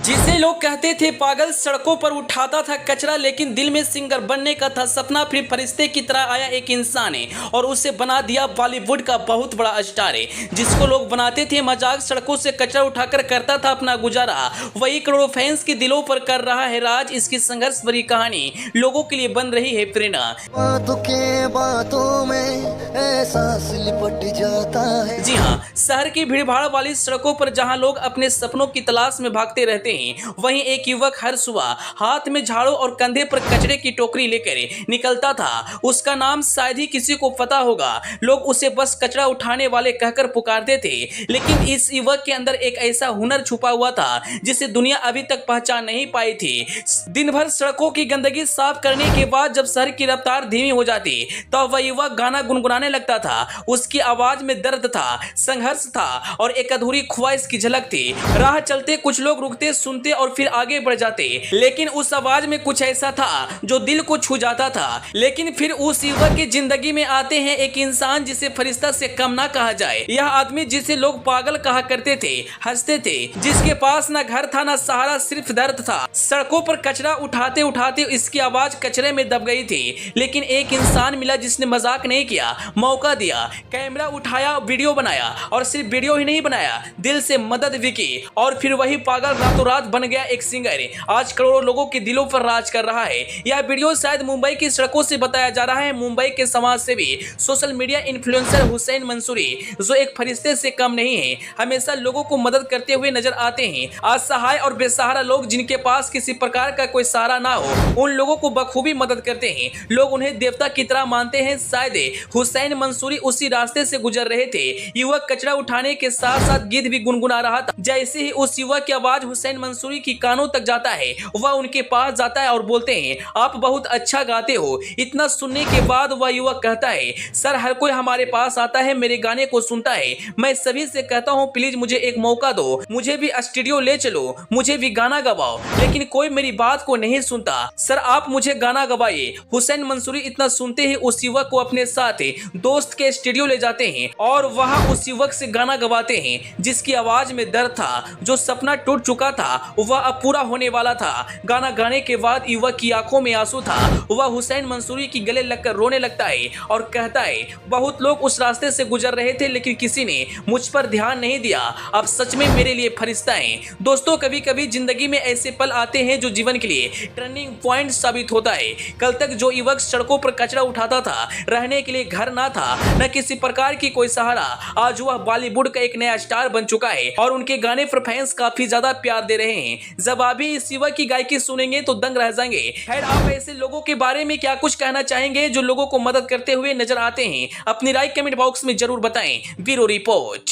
जिसे लोग कहते थे पागल, सड़कों पर उठाता था कचरा, लेकिन दिल में सिंगर बनने का था सपना। फिर फरिश्ते की तरह आया एक इंसान है और उसे बना दिया बॉलीवुड का बहुत बड़ा स्टार है। जिसको लोग बनाते थे मजाक, सड़कों से कचरा उठाकर करता था अपना गुजारा, वही करोड़ों फैंस के दिलों पर कर रहा है राज। इसकी संघर्ष भरी कहानी लोगों के लिए बन रही है प्रेरणा। बातों के बातों में एहसास लिपट जाता है। जी हाँ, शहर की भीड़भाड़ वाली सड़कों पर जहां लोग अपने सपनों की तलाश में भागते रहते हैं, वहीं एक युवक हर सुबह हाथ में झाड़ू और कंधे पर कचरे की टोकरी लेकर निकलता था। उसका नाम शायद ही किसी को पता होगा, लोग उसे बस कचरा उठाने वाले कहकर पुकारते थे। लेकिन इस युवक के अंदर एक ऐसा हुनर छुपा हुआ था जिसे दुनिया अभी तक पहचान नहीं पाई थी। दिन भर सड़कों की गंदगी साफ करने के बाद जब शहर की रफ्तार धीमी हो जाती, तो वह युवक गाना गुनगुनाने लगता था। उसकी आवाज में दर्द था, संघर्ष था और एक अधूरी ख्वाहिश की झलक थी। राह चलते कुछ लोग रुकते, सुनते और फिर आगे बढ़ जाते, लेकिन उस आवाज में कुछ ऐसा था जो दिल को छू जाता था। लेकिन फिर उस युवक की जिंदगी में आते हैं एक इंसान जिसे फरिश्ता से कम ना कहा जाए। यह आदमी जिसे लोग पागल कहा करते थे, हंसते थे, जिसके पास ना घर था ना सहारा, सिर्फ दर्द था। सड़कों पर कचरा उठाते उठाते इसकी आवाज कचरे में दब गई थी। लेकिन एक इंसान मिला जिसने मजाक नहीं किया, मौका दिया, कैमरा उठाया, वीडियो बनाया और सिर्फ वीडियो ही नहीं बनाया, दिल से मदद भी की। और फिर वही पागल रातों रात बन गया एक सिंगर। आज करोड़ों लोगों के दिलों पर राज कर रहा है। यह वीडियो शायद मुंबई की सड़कों से बताया जा रहा है। मुंबई के समाज सेवी, social media influencer Hussain Mansoori, जो एक फरिश्ते से कम नहीं है, हमेशा लोगों को मदद करते हुए नजर आते हैं। असहाय और बेसहारा लोग जिनके पास किसी प्रकार का कोई सहारा ना हो, उन लोगों को बखूबी मदद करते हैं। लोग उन्हें देवता की तरह मानते हैं। शायद हुसैन मंसूरी उसी रास्ते से गुजर रहे थे। युवक कचरा उठाने के साथ साथ गीत भी गुनगुना रहा था। जैसे ही उस युवक की आवाज हुसैन मंसूरी की कानों तक जाता है, वह उनके पास जाता है और बोलते हैं, आप बहुत अच्छा गाते हो। इतना सुनने के बाद वह युवक कहता है, सर हर कोई हमारे पास आता है, मेरे गाने को सुनता है, मैं सभी से कहता हूँ प्लीज मुझे एक मौका दो, मुझे भी स्टूडियो ले चलो, मुझे भी गाना गवाओ, लेकिन कोई मेरी बात को नहीं सुनता। सर आप मुझे गाना गवाइए। हुसैन मंसूरी इतना सुनते ही उस युवक को अपने साथ दोस्त के स्टूडियो ले जाते हैं और वहां उस युवक से गाना गवाते हैं, जिसकी आवाज में दर्द था। जो सपना टूट चुका था वह अब पूरा होने वाला था। गाना गाने के बाद युवक की आंखों में आंसू था। वह हुसैन मंसूरी की गले लगकर रोने लगता है और कहता है, बहुत लोग उस रास्ते से गुजर रहे थे लेकिन किसी ने मुझ पर ध्यान नहीं दिया, अब सच में मेरे लिए फरिश्ता है। दोस्तों कभी कभी जिंदगी में ऐसे पल आते हैं जो जीवन के लिए टर्निंग पॉइंट साबित होता है। कल तक जो युवक सड़कों पर कचरा उठाता था, रहने के लिए घर ना था, न किसी प्रकार की कोई सहारा, आज वह बॉलीवुड का एक नया स्टार बन चुका है और उनके गाने पर फैंस काफी ज्यादा प्यार दे रहे हैं। जब आप भी इस युवक की गायकी सुनेंगे तो दंग रह जाएंगे। खैर आप ऐसे लोगों के बारे में क्या कुछ कहना चाहेंगे जो लोगों को मदद करते हुए नजर आते हैं? अपनी राय कमेंट बॉक्स में जरूर बताएं। Bureau report.